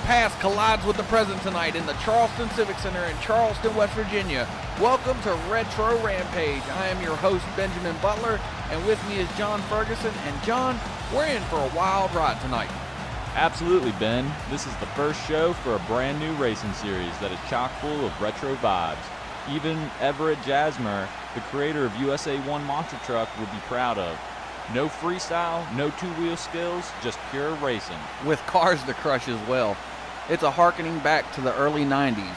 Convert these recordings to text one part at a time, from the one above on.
past collides with the present tonight in the Charleston Civic Center in Charleston, West Virginia. Welcome to Retro Rampage. I am your host, Benjamin Butler, and with me is John Ferguson. And John, we're in for a wild ride tonight. Absolutely, Ben. This is the first show for a brand new racing series that is chock full of retro vibes. Even Everett Jasmer, the creator of USA 1 Monster Truck, would be proud of. No freestyle, no two-wheel skills, just pure racing. With cars to crush as well. It's a harkening back to the early 90s.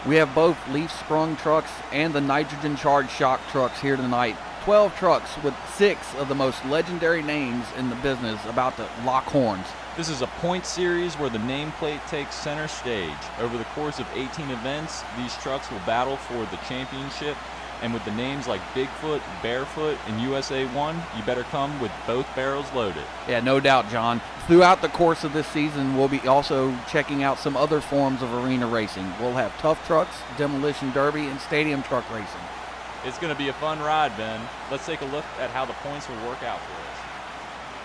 We have both leaf-sprung trucks and the nitrogen-charged shock trucks here tonight. 12 trucks with 6 of the most legendary names in the business about to lock horns. This is a point series where the nameplate takes center stage. Over the course of 18 events, these trucks will battle for the championship. And with the names like Bigfoot, Barefoot, and USA 1, you better come with both barrels loaded. Yeah, no doubt, John. Throughout the course of this season, we'll be also checking out some other forms of arena racing. We'll have tough trucks, demolition derby, and stadium truck racing. It's going to be a fun ride, Ben. Let's take a look at how the points will work out for us.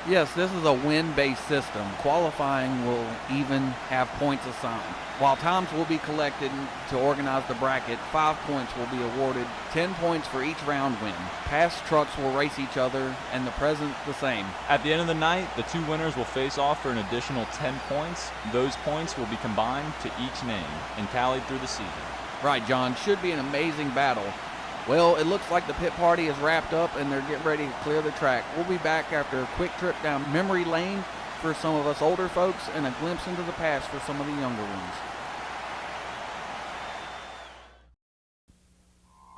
Yes, this is a win-based system. Qualifying will even have points assigned. While times will be collected to organize the bracket, 5 points will be awarded, 10 points for each round win. Past trucks will race each other, and the present the same. At the end of the night, the two winners will face off for an additional 10 points. Those points will be combined to each name and tallied through the season. Right, John. Should be an amazing battle. Well, it looks like the pit party is wrapped up and they're getting ready to clear the track. We'll be back after a quick trip down memory lane for some of us older folks and a glimpse into the past for some of the younger ones.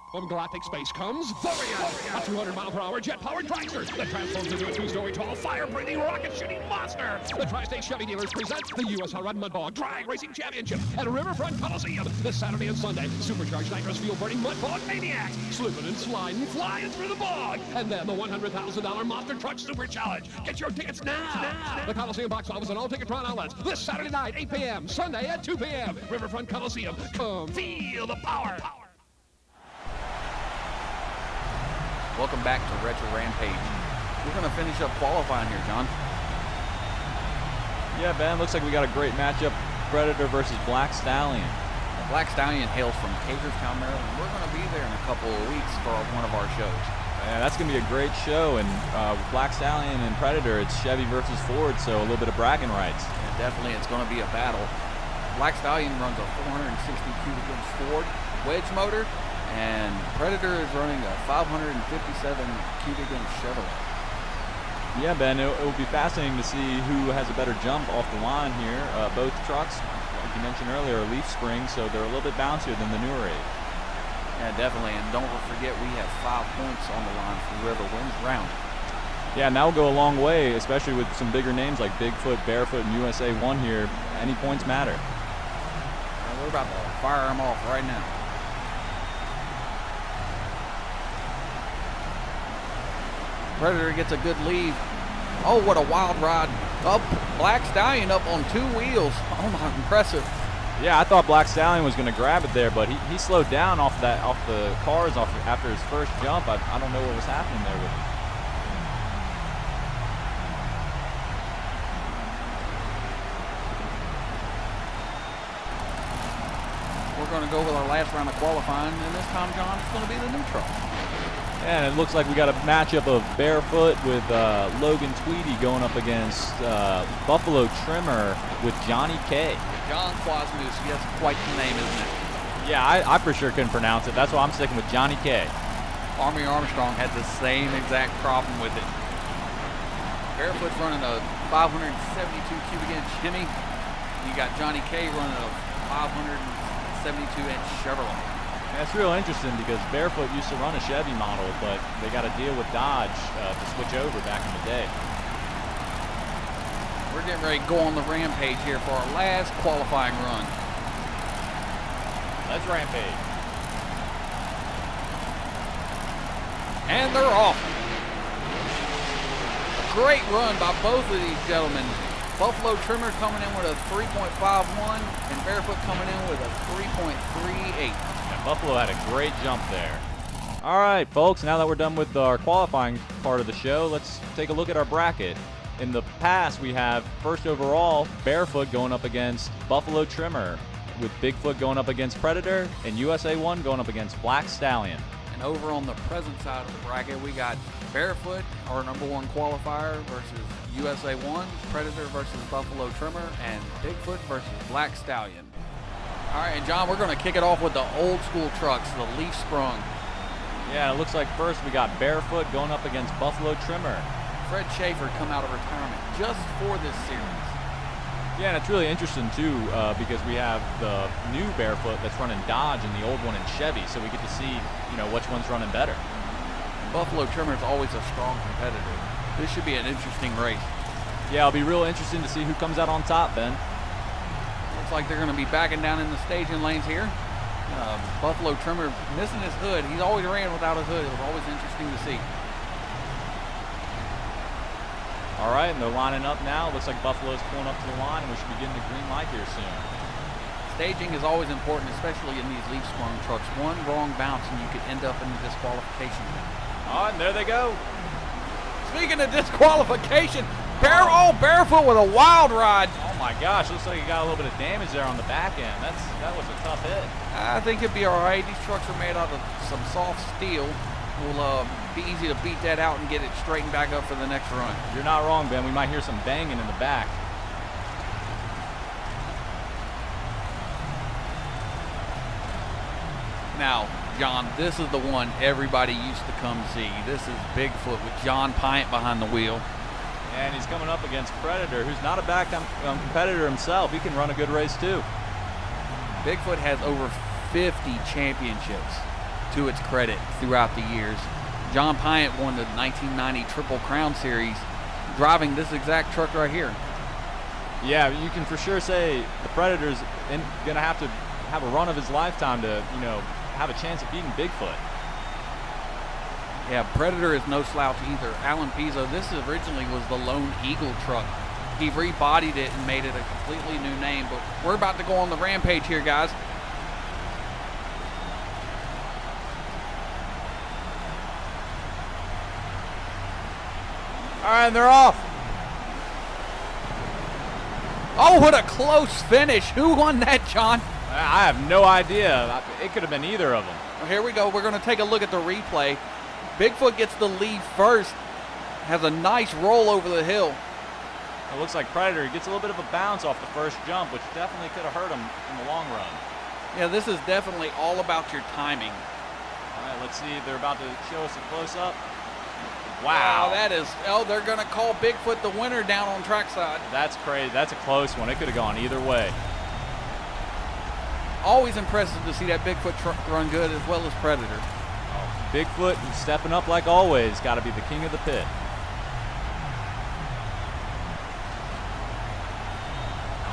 From galactic space comes Vorian, a 200-mile-per-hour jet-powered dragster that transforms into a 2-story tall, fire-breathing, rocket-shooting monster. The Tri-State Chevy dealers present the U.S. Hot Rod Mudbog Drag Racing Championship at Riverfront Coliseum this Saturday and Sunday. Supercharged nitrous fuel-burning Mudbog maniacs, slipping and sliding, flying through the bog. And then the $100,000 Monster Truck Super Challenge. Get your tickets now. The Coliseum box office and all Ticketron outlets this Saturday night, 8 p.m., Sunday at 2 p.m. Riverfront Coliseum. Come feel the power. Welcome back to Retro Rampage. We're going to finish up qualifying here, John. Yeah, Ben, looks like we got a great matchup. Predator versus Black Stallion. Black Stallion hails from Hagerstown, Maryland. We're going to be there in a couple of weeks for one of our shows. Yeah, that's going to be a great show. And with Black Stallion and Predator, it's Chevy versus Ford, so a little bit of bragging rights. Yeah, definitely, it's going to be a battle. Black Stallion runs a 460 cubic inch Ford wedge motor, and Predator is running a 557 cubic inch Chevrolet. Yeah, Ben, it will be fascinating to see who has a better jump off the line here. Both trucks, like you mentioned earlier, are leaf springs, so they're a little bit bouncier than the newer age. Yeah, definitely, and don't forget we have 5 points on the line for whoever wins the round. Yeah, and that will go a long way, especially with some bigger names like Bigfoot, Barefoot, and USA 1 here. Any points matter. And we're about to fire them off right now. Predator gets a good lead. Oh, what a wild ride. Up, Black Stallion up on 2 wheels. Oh my, impressive. Yeah, I thought Black Stallion was going to grab it there, but he slowed down off the cars after his first jump. I don't know what was happening there with him. We're going to go with our last round of qualifying, and this time, John, it's going to be the new truck. And it looks like we got a matchup of Barefoot with Logan Tweedy going up against Buffalo Trimmer with Johnny K. John Quasmoose, he has quite the name, isn't it? Yeah, I for sure couldn't pronounce it. That's why I'm sticking with Johnny K. Army Armstrong had the same exact problem with it. Barefoot's running a 572 cubic inch Hemi. You got Johnny K running a 572 inch Chevrolet. That's real interesting because Barefoot used to run a Chevy model, but they got to deal with Dodge to switch over back in the day. We're getting ready to go on the rampage here for our last qualifying run. Let's rampage. And they're off. A great run by both of these gentlemen. Buffalo Trimmer coming in with a 3.51 and Barefoot coming in with a 3.38. Buffalo had a great jump there. All right, folks, now that we're done with our qualifying part of the show, let's take a look at our bracket. In the past, we have first overall, Barefoot going up against Buffalo Trimmer, with Bigfoot going up against Predator, and USA 1 going up against Black Stallion. And over on the present side of the bracket, we got Barefoot, our #1 qualifier, versus USA 1, Predator versus Buffalo Trimmer, and Bigfoot versus Black Stallion. All right, John, we're going to kick it off with the old school trucks, the Leaf Sprung. Yeah, it looks like first we got Barefoot going up against Buffalo Trimmer. Fred Schaefer come out of retirement just for this series. Yeah, and it's really interesting too because we have the new Barefoot that's running Dodge and the old one in Chevy, so we get to see, which one's running better. Buffalo Trimmer is always a strong competitor. This should be an interesting race. Yeah, it'll be real interesting to see who comes out on top, Ben. Looks like they're going to be backing down in the staging lanes here. Buffalo Trimmer missing his hood. He's always ran without a hood. It was always interesting to see. All right, and they're lining up now. Looks like Buffalo's pulling up to the line, and we should be getting the green light here soon. Staging is always important, especially in these leaf sprung trucks. One wrong bounce and you could end up in the disqualification. Oh, and there they go. Speaking of disqualification, Barefoot with a wild ride. Oh my gosh, looks like he got a little bit of damage there on the back end. That was a tough hit. I think it'll be all right. These trucks are made out of some soft steel. Will be easy to beat that out and get it straightened back up for the next run. You're not wrong, Ben. We might hear some banging in the back. Now, John, this is the one everybody used to come see. This is Bigfoot with John Pyatt behind the wheel. And he's coming up against Predator, who's not a back competitor himself. He can run a good race, too. Bigfoot has over 50 championships to its credit throughout the years. John Pyatt won the 1990 Triple Crown Series driving this exact truck right here. Yeah, you can for sure say the Predator's going to have a run of his lifetime to, have a chance of beating Bigfoot. Yeah, Predator is no slouch either. Alan Pizzo, this originally was the Lone Eagle truck. He rebodied it and made it a completely new name, but we're about to go on the Rampage here, guys. All right, and they're off. Oh, what a close finish. Who won that, John? I have no idea. It could have been either of them. Well, here we go. We're going to take a look at the replay. Bigfoot gets the lead first. Has a nice roll over the hill. It looks like Predator gets a little bit of a bounce off the first jump, which definitely could have hurt him in the long run. Yeah, this is definitely all about your timing. All right, let's see. They're about to show us a close-up. Wow, that is, they're going to call Bigfoot the winner down on trackside. That's crazy. That's a close one. It could have gone either way. Always impressive to see that Bigfoot truck run good as well as Predator. Oh, Bigfoot stepping up like always. Got to be the king of the pit.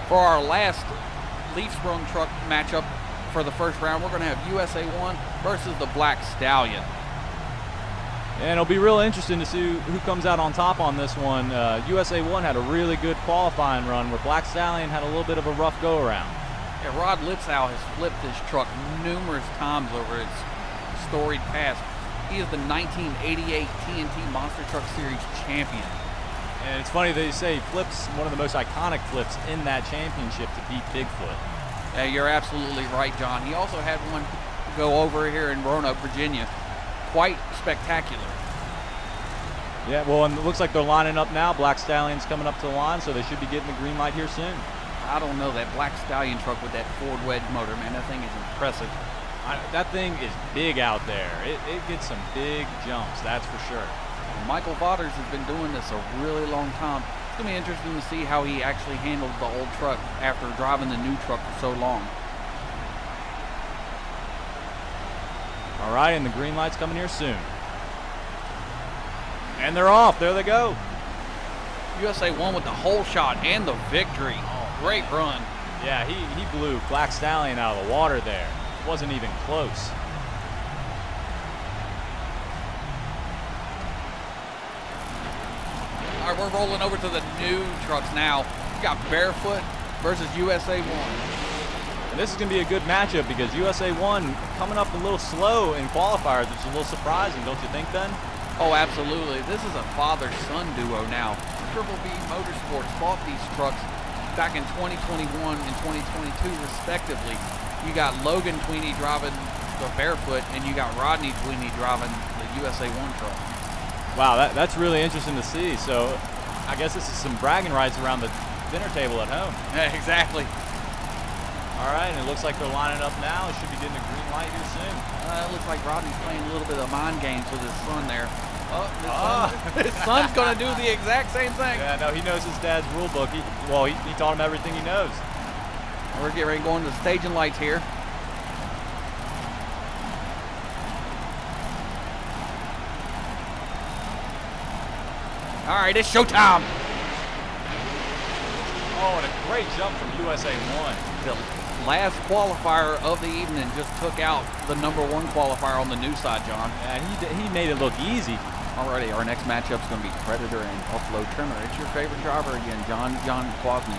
For our last leaf sprung truck matchup for the first round, we're going to have USA 1 versus the Black Stallion. And it'll be real interesting to see who comes out on top on this one. USA 1 had a really good qualifying run where Black Stallion had a little bit of a rough go-around. Yeah, Rod Litzau has flipped this truck numerous times over its storied past. He is the 1988 TNT Monster Truck Series champion. And it's funny they say flips one of the most iconic flips in that championship to beat Bigfoot. Yeah, you're absolutely right, John. He also had one go over here in Roanoke, Virginia. Quite spectacular. Yeah, well, and it looks like they're lining up now. Black Stallion's coming up to the line, so they should be getting the green light here soon. I don't know, that Black Stallion truck with that Ford wedge motor, man, that thing is impressive. That thing is big out there. It gets some big jumps, that's for sure. Michael Vaughters has been doing this a really long time. It's going to be interesting to see how he actually handles the old truck after driving the new truck for so long. All right, and the green light's coming here soon. And they're off. There they go. USA 1 with the whole shot and the victory. Oh, great run. Yeah, he blew Black Stallion out of the water there. It wasn't even close. All right, we're rolling over to the new trucks now. We got Barefoot versus USA 1. And this is going to be a good matchup because USA 1 coming up a little slow in qualifiers, which is a little surprising, don't you think, Ben? Oh, absolutely. This is a father-son duo now. Triple B Motorsports bought these trucks back in 2021 and 2022 respectively. You got Logan Tweeney driving the Barefoot, and you got Rodney Tweeney driving the USA 1 truck. Wow, that's really interesting to see. So I guess this is some bragging rights around the dinner table at home. Yeah, exactly. All right, and it looks like they're lining up now. It should be getting a green light here soon. It looks like Rodney's playing a little bit of mind games with his son there. His son's going to do the exact same thing. Yeah, no, he knows his dad's rule book. He taught him everything he knows. We're getting ready to go into the staging lights here. All right, it's showtime. Oh, and a great jump from USA 1. The last qualifier of the evening just took out the #1 qualifier on the new side, John. And he made it look easy. Already, our next matchup is going to be Predator and Buffalo Trimmer. It's your favorite driver again, John Quasney.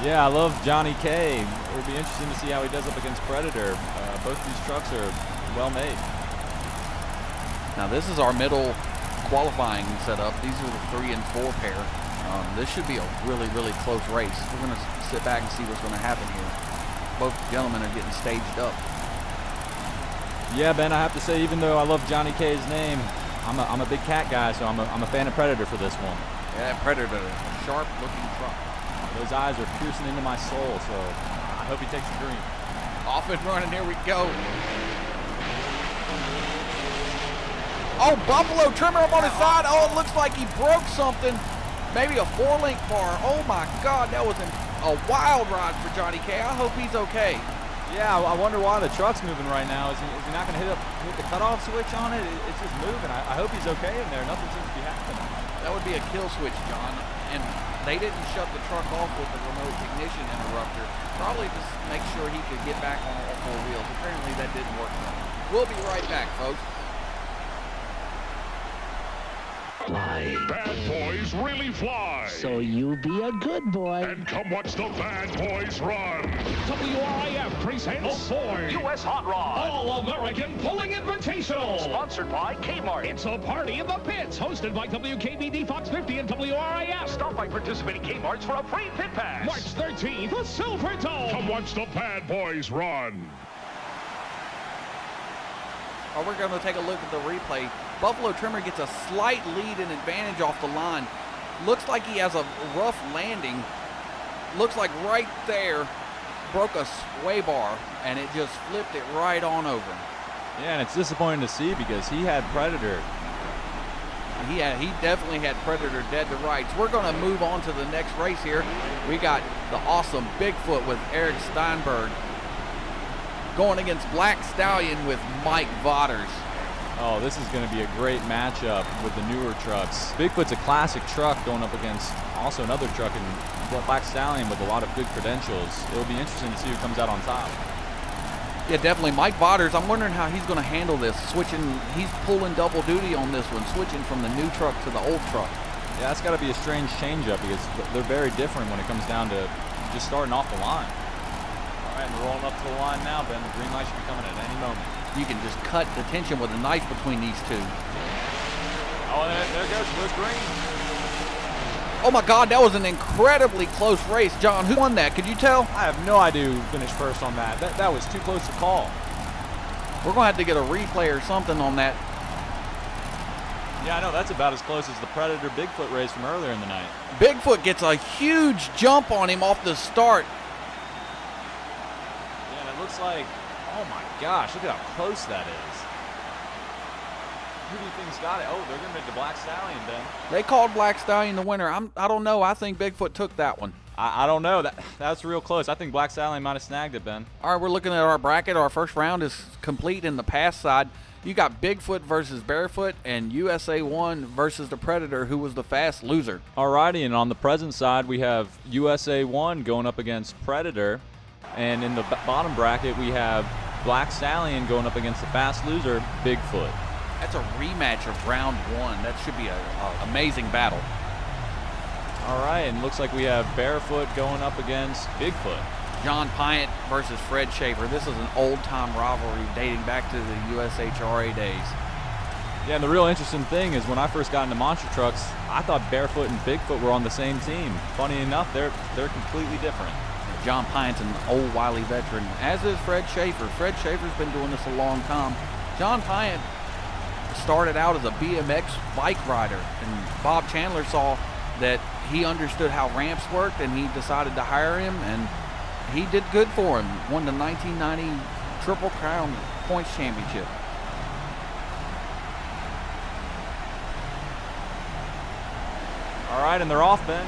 Yeah, I love Johnny K. It'll be interesting to see how he does up against Predator. Both these trucks are well made. Now this is our middle qualifying setup. These are the 3 and 4 pair. This should be a really, really close race. We're going to sit back and see what's going to happen here. Both gentlemen are getting staged up. Yeah, Ben, I have to say, even though I love Johnny K's name, I'm a big cat guy, so I'm a fan of Predator for this one. Yeah, Predator, a sharp-looking truck. Those eyes are piercing into my soul, so I hope he takes the green. Off and running, here we go. Oh, Buffalo Trimmer up on his side. Oh, it looks like he broke something. Maybe a 4-link bar. Oh my God, that was a wild ride for Johnny K. I hope he's okay. Yeah, I wonder why the truck's moving right now. Is he not going to hit the cutoff switch on it? It's just moving. I hope he's okay in there. Nothing seems to be happening. That would be a kill switch, John. And they didn't shut the truck off with the remote ignition interrupter. Probably just make sure he could get back on all 4 wheels. Apparently that didn't work. We'll be right back, folks. Fly. Bad boys really fly. So you be a good boy. And come watch the bad boys run. WRIF presents Ford U.S. Hot Rod. All-American Pulling Invitational. Sponsored by Kmart. It's a party in the pits, hosted by WKBD Fox 50 and WRIF. Stop by participating Kmarts for a free pit pass. March 13th, the Silver Dome. Come watch the bad boys run. Oh, we're going to take a look at the replay. Buffalo Trimmer gets a slight lead and advantage off the line. Looks like he has a rough landing. Looks like right there broke a sway bar, and it just flipped it right on over. Yeah, and it's disappointing to see because he had Predator. He definitely had Predator dead to rights. We're going to move on to the next race here. We got the awesome Bigfoot with Eric Steinberg going against Black Stallion with Mike Vaughters. Oh, this is going to be a great matchup with the newer trucks. Bigfoot's a classic truck going up against also another truck in Black Stallion with a lot of good credentials. It'll be interesting to see who comes out on top. Yeah, definitely. Mike Vaughters, I'm wondering how he's going to handle this. He's pulling double duty on this one, switching from the new truck to the old truck. Yeah, that's got to be a strange changeup because they're very different when it comes down to just starting off the line. All right, we're rolling up to the line now, Ben. The green light should be coming at any moment. You can just cut the tension with a knife between these two. Oh, there goes green. Oh my God, that was an incredibly close race. John, who won that? Could you tell? I have no idea who finished first on that. That was too close to call. We're going to have to get a replay or something on that. Yeah, I know. That's about as close as the Predator Bigfoot race from earlier in the night. Bigfoot gets a huge jump on him off the start. Yeah, and it looks like, oh my gosh, look at how close that is. Who do you think's got it? Oh, they're going to make the Black Stallion, Ben. They called Black Stallion the winner. I don't know. I think Bigfoot took that one. I don't know. That's real close. I think Black Stallion might have snagged it, Ben. All right, we're looking at our bracket. Our first round is complete in the pass side. You got Bigfoot versus Barefoot and USA 1 versus the Predator, who was the fast loser. Alrighty, and on the present side, we have USA 1 going up against Predator. And in the bottom bracket, we have Black Stallion going up against the fast loser, Bigfoot. That's a rematch of round one. That should be an amazing battle. All right, and looks like we have Barefoot going up against Bigfoot. John Pyatt versus Fred Schaefer. This is an old-time rivalry dating back to the USHRA days. Yeah, and the real interesting thing is when I first got into monster trucks, I thought Barefoot and Bigfoot were on the same team. Funny enough, they're completely different. John Pyatt's an old wily veteran, as is Fred Schaefer. Fred Schaefer's been doing this a long time. John Pyatt started out as a BMX bike rider, and Bob Chandler saw that he understood how ramps worked, and he decided to hire him, and he did good for him. Won the 1990 Triple Crown Points Championship. All right, and they're off, Ben.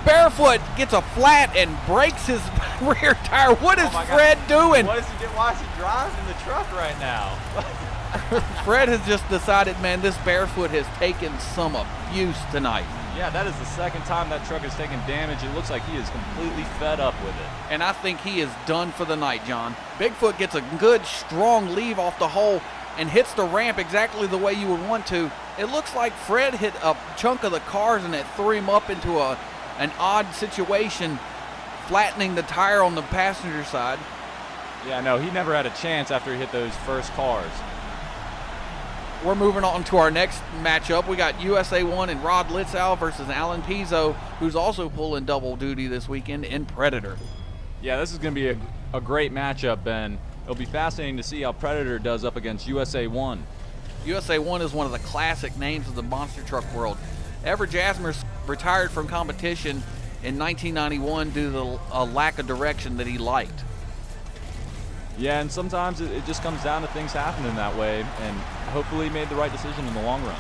Barefoot gets a flat and breaks his rear tire. What is Fred doing? Why is he driving the truck right now? Fred has just decided, man, this Barefoot has taken some abuse tonight. Yeah, that is the second time that truck has taken damage. It looks like he is completely fed up with it. And I think he is done for the night, John. Bigfoot gets a good, strong leave off the hole and hits the ramp exactly the way you would want to. It looks like Fred hit a chunk of the cars and it threw him up into an odd situation, flattening the tire on the passenger side. Yeah, no, he never had a chance after he hit those first cars. We're moving on to our next matchup. We got USA 1 and Rod Litzow versus Alan Pizzo, who's also pulling double duty this weekend in Predator. Yeah, this is going to be a great matchup, Ben. It'll be fascinating to see how Predator does up against USA 1. USA 1 is one of the classic names of the monster truck world. Everett Jasmer retired from competition in 1991 due to a lack of direction that he liked. Yeah, and sometimes it just comes down to things happening that way, and hopefully he made the right decision in the long run.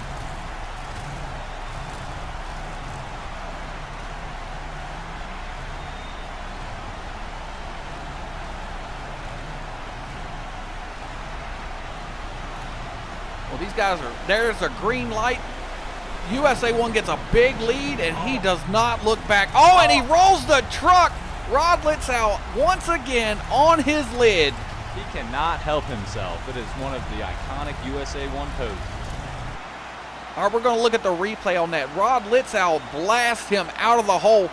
Well, these guys there's a green light. USA 1 gets a big lead, and he does not look back. Oh, and he rolls the truck. Rod Litzow once again on his lid. He cannot help himself. It is one of the iconic USA 1 poses. All right, we're going to look at the replay on that. Rod Litzow blasts him out of the hole.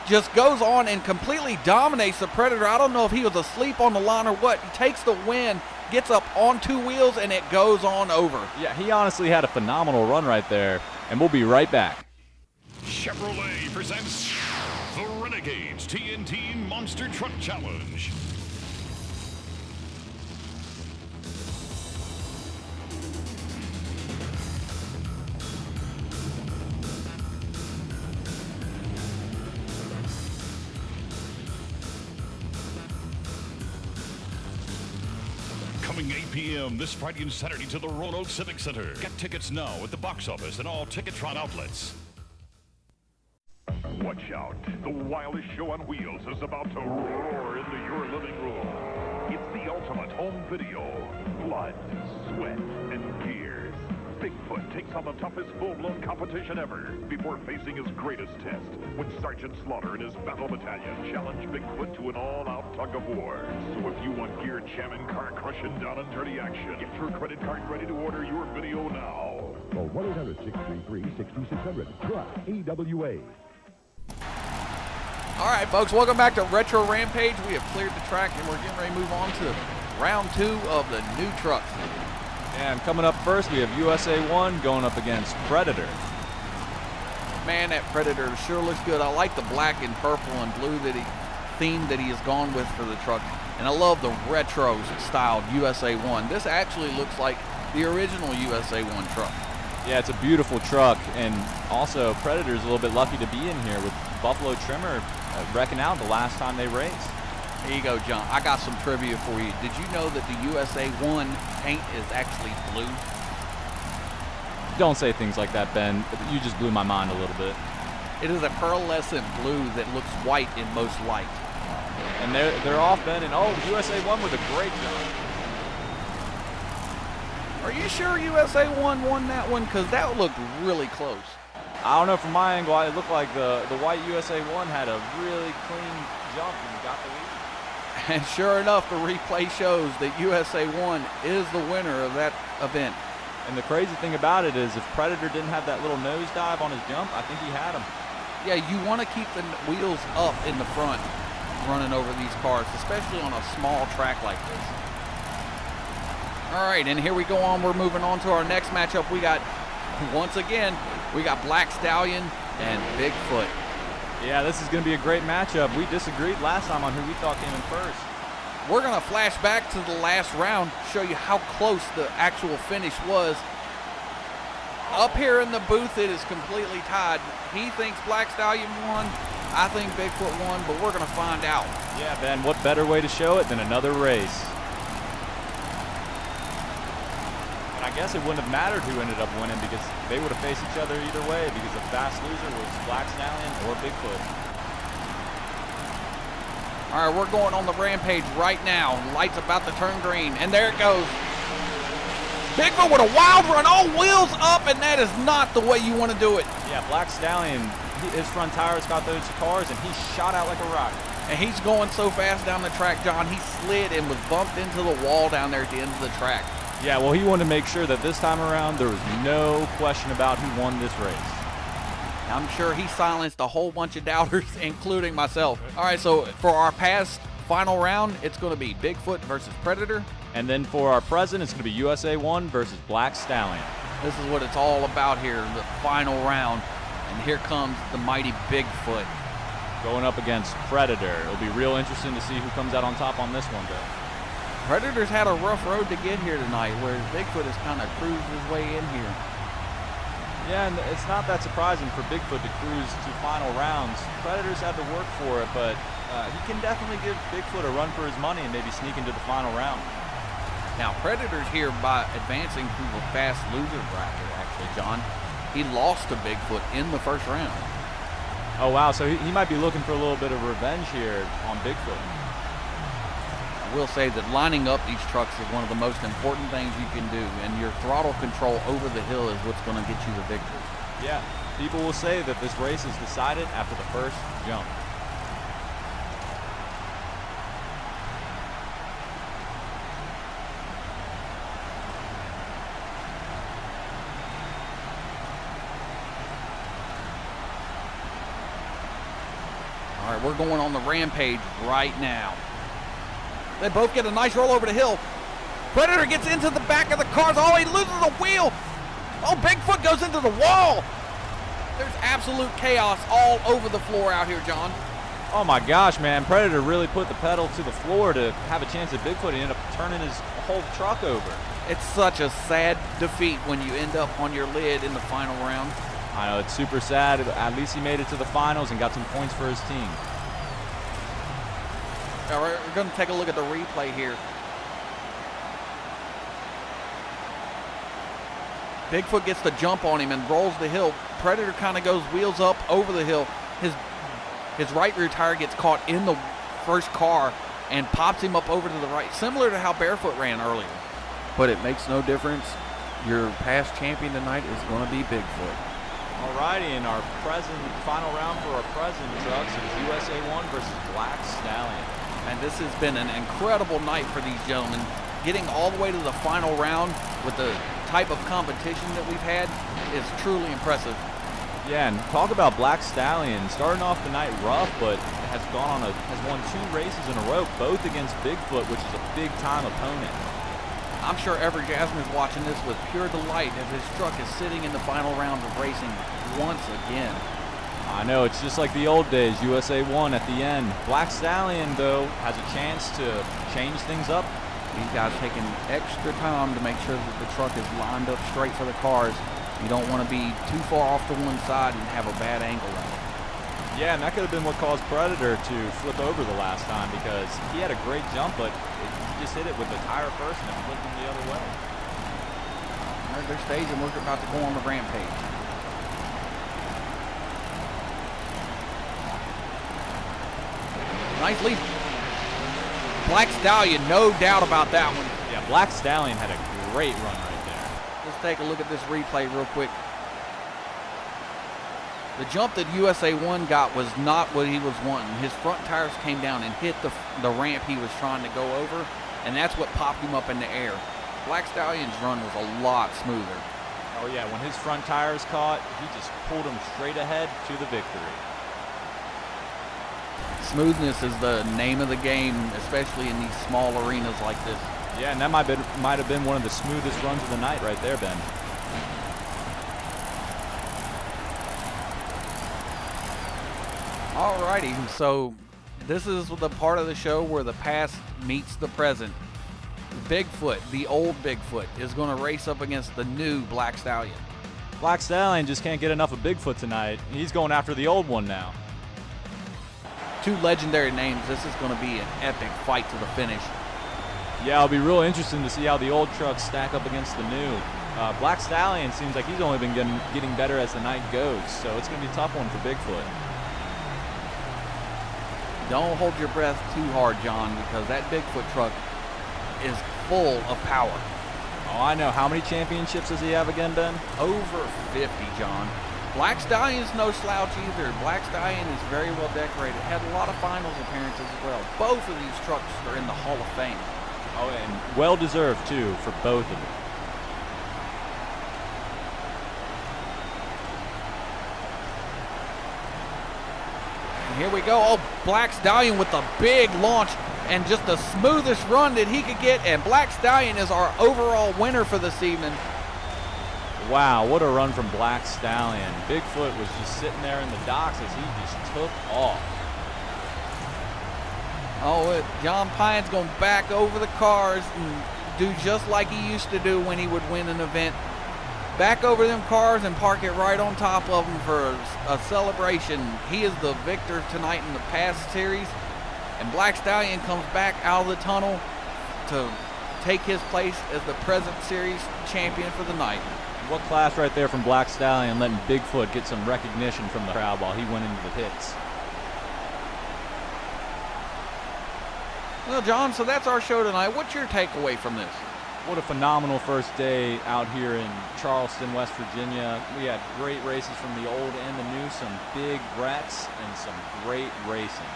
Just goes on and completely dominates the Predator. I don't know if he was asleep on the line or what. He takes the win, gets up on two wheels, and it goes on over. Yeah, he honestly had a phenomenal run right there, and we'll be right back. Chevrolet presents the Renegades TNT Monster Truck Challenge. Coming 8 p.m. this Friday and Saturday to the Roanoke Civic Center. Get tickets now at the box office and all Ticketron outlets. Watch out. The wildest show on wheels is about to roar into your living room. It's the ultimate home video. Blood, sweat, and gears. Bigfoot takes on the toughest full-blown competition ever before facing his greatest test when Sergeant Slaughter and his battle battalion challenge Bigfoot to an all-out tug of war. So if you want gear jamming, car crushing, down and dirty action, get your credit card ready to order your video now. Call 1-800-633-6600. Try AWA. All right, folks, welcome back to Retro Rampage. We have cleared the track, and we're getting ready to move on to round 2 of the new trucks. And coming up first, we have USA 1 going up against Predator. Man, that Predator sure looks good. I like the black and purple and blue theme that he has gone with for the truck. And I love the retro styled USA 1. This actually looks like the original USA 1 truck. Yeah, it's a beautiful truck, and also Predator's a little bit lucky to be in here with Buffalo Trimmer wrecking out the last time they raced. Here you go, John. I got some trivia for you. Did you know that the USA 1 paint is actually blue? Don't say things like that, Ben. You just blew my mind a little bit. It is a pearlescent blue that looks white in most light. And they're off, Ben, and USA 1 with a great job. Are you sure USA 1 won that one? Because that looked really close. I don't know, from my angle, it looked like the white USA 1 had a really clean jump and got the lead. And sure enough, the replay shows that USA 1 is the winner of that event. And the crazy thing about it is if Predator didn't have that little nosedive on his jump, I think he had him. Yeah, you want to keep the wheels up in the front running over these cars, especially on a small track like this. All right, and here we go on. We're moving on to our next matchup. We got, once again, we got Black Stallion and Bigfoot. Yeah, this is going to be a great matchup. We disagreed last time on who we thought came in first. We're going to flash back to the last round, show you how close the actual finish was. Up here in the booth, it is completely tied. He thinks Black Stallion won. I think Bigfoot won, but we're going to find out. Yeah, Ben, what better way to show it than another race? And I guess it wouldn't have mattered who ended up winning because they would have faced each other either way because the fast loser was Black Stallion or Bigfoot. All right, we're going on the Rampage right now. Light's about to turn green, and there it goes. Bigfoot with a wild run, all wheels up, and that is not the way you want to do it. Yeah, Black Stallion, his front tires got those cars, and he shot out like a rocket. And he's going so fast down the track, John, he slid and was bumped into the wall down there at the end of the track. Yeah, well, he wanted to make sure that this time around there was no question about who won this race. I'm sure he silenced a whole bunch of doubters, including myself. All right, so for our past final round, it's going to be Bigfoot versus Predator. And then for our present, it's going to be USA 1 versus Black Stallion. This is what it's all about here, the final round. And here comes the mighty Bigfoot. Going up against Predator. It'll be real interesting to see who comes out on top on this one, though. Predator's had a rough road to get here tonight, whereas Bigfoot has kind of cruised his way in here. Yeah, and it's not that surprising for Bigfoot to cruise to final rounds. Predator's had to work for it, but he can definitely give Bigfoot a run for his money and maybe sneak into the final round. Now, Predator's here by advancing through the fast loser bracket, actually, John. He lost to Bigfoot in the first round. Oh, wow, so he might be looking for a little bit of revenge here on Bigfoot. I will say that lining up these trucks is one of the most important things you can do, and your throttle control over the hill is what's going to get you the victory. Yeah, people will say that this race is decided after the first jump. All right, we're going on the Rampage right now. They both get a nice roll over the hill. Predator gets into the back of the cars. Oh, he loses a wheel. Oh, Bigfoot goes into the wall. There's absolute chaos all over the floor out here, John. Oh my gosh, man. Predator really put the pedal to the floor to have a chance at Bigfoot. He ended up turning his whole truck over. It's such a sad defeat when you end up on your lid in the final round. I know, it's super sad. At least he made it to the finals and got some points for his team. All right, we're going to take a look at the replay here. Bigfoot gets the jump on him and rolls the hill. Predator kind of goes wheels up over the hill. His right rear tire gets caught in the first car and pops him up over to the right, similar to how Barefoot ran earlier. But it makes no difference. Your past champion tonight is going to be Bigfoot. Alrighty, in our present final round for our present trucks is USA 1 versus Black Stallion. And this has been an incredible night for these gentlemen. Getting all the way to the final round with the type of competition that we've had is truly impressive. Yeah, and talk about Black Stallion. Starting off the night rough, but has won 2 races in a row, both against Bigfoot, which is a big-time opponent. I'm sure every Jasmine's watching this with pure delight as his truck is sitting in the final round of racing once again. I know, it's just like the old days, USA 1 at the end. Black Stallion, though, has a chance to change things up. These guys taking extra time to make sure that the truck is lined up straight for the cars. You don't want to be too far off to one side and have a bad angle on it. Yeah, and that could have been what caused Predator to flip over the last time because he had a great jump, but he just hit it with the tire first and it flipped him the other way. All right, they're staging. We're about to go on the Rampage. Nice lead. Black Stallion, no doubt about that one. Yeah, Black Stallion had a great run right there. Let's take a look at this replay real quick. The jump that USA 1 got was not what he was wanting. His front tires came down and hit the ramp he was trying to go over, and that's what popped him up in the air. Black Stallion's run was a lot smoother. Oh yeah, when his front tires caught, he just pulled him straight ahead to the victory. Smoothness is the name of the game, especially in these small arenas like this. Yeah, and that might have been one of the smoothest runs of the night right there, Ben. Alrighty, so this is the part of the show where the past meets the present. Bigfoot, the old Bigfoot, is going to race up against the new Black Stallion. Black Stallion just can't get enough of Bigfoot tonight. He's going after the old one now. Two legendary names. This is going to be an epic fight to the finish. Yeah, it'll be real interesting to see how the old trucks stack up against the new. Black Stallion seems like he's only been getting better as the night goes, so it's going to be a tough one for Bigfoot. Don't hold your breath too hard, John, because that Bigfoot truck is full of power. Oh, I know. How many championships does he have again, Ben? Over 50, John. Black Stallion's no slouch either. Black Stallion is very well decorated. Had a lot of finals appearances as well. Both of these trucks are in the Hall of Fame. Oh, and well deserved too for both of them. And here we go. Oh, Black Stallion with a big launch and just the smoothest run that he could get. And Black Stallion is our overall winner for this evening. Wow, what a run from Black Stallion. Bigfoot was just sitting there in the docks as he just took off. Oh, John Pine's going to back over the cars and do just like he used to do when he would win an event. Back over them cars and park it right on top of them for a celebration. He is the victor tonight in the past series. And Black Stallion comes back out of the tunnel to take his place as the present series champion for the night. What class right there from Black Stallion, letting Bigfoot get some recognition from the crowd while he went into the pits. Well, John, so that's our show tonight. What's your takeaway from this? What a phenomenal first day out here in Charleston, West Virginia. We had great races from the old and the new, some big wrecks and some great racing.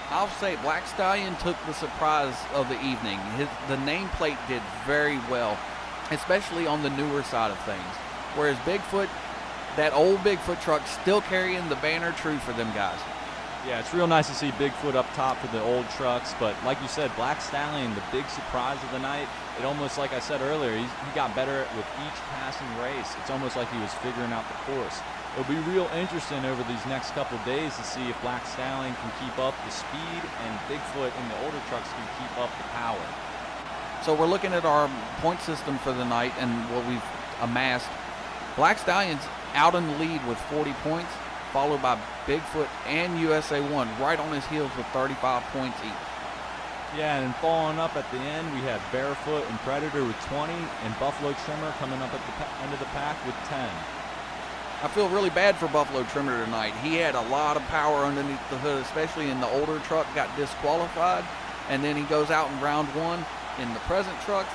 I'll say Black Stallion took the surprise of the evening. The nameplate did very well, especially on the newer side of things. Whereas Bigfoot, that old Bigfoot truck, still carrying the banner true for them guys. Yeah, it's real nice to see Bigfoot up top for the old trucks, but like you said, Black Stallion, the big surprise of the night, it almost, like I said earlier, he got better with each passing race. It's almost like he was figuring out the course. It'll be real interesting over these next couple days to see if Black Stallion can keep up the speed and Bigfoot and the older trucks can keep up the power. So we're looking at our point system for the night and what we've amassed. Black Stallion's out in the lead with 40 points, followed by Bigfoot and USA 1 right on his heels with 35 points each. Yeah, and following up at the end, we have Barefoot and Predator with 20, and Buffalo Trimmer coming up at the end of the pack with 10. I feel really bad for Buffalo Trimmer tonight. He had a lot of power underneath the hood, especially in the older truck, got disqualified, and then he goes out in round one in the present truck,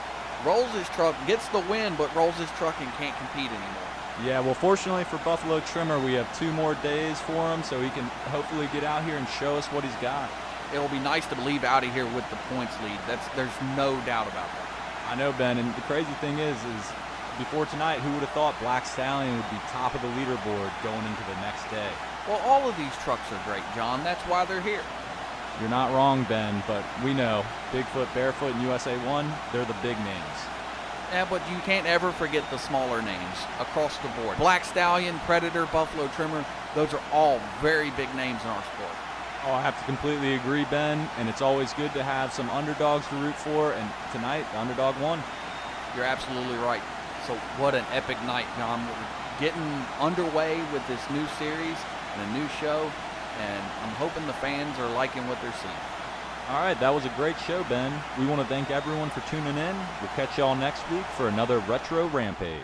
rolls his truck, gets the win, but rolls his truck and can't compete anymore. Yeah, well, fortunately for Buffalo Trimmer, we have 2 more days for him, so he can hopefully get out here and show us what he's got. It'll be nice to leave out of here with the points lead. There's no doubt about that. I know, Ben, and the crazy thing is before tonight, who would have thought Black Stallion would be top of the leaderboard going into the next day? Well, all of these trucks are great, John. That's why they're here. You're not wrong, Ben, but we know Bigfoot, Barefoot, and USA 1, they're the big names. Yeah, but you can't ever forget the smaller names across the board. Black Stallion, Predator, Buffalo Trimmer, those are all very big names in our sport. Oh, I have to completely agree, Ben, and it's always good to have some underdogs to root for, and tonight, the underdog won. You're absolutely right. So what an epic night, John. We're getting underway with this new series and a new show, and I'm hoping the fans are liking what they're seeing. All right, that was a great show, Ben. We want to thank everyone for tuning in. We'll catch y'all next week for another Retro Rampage.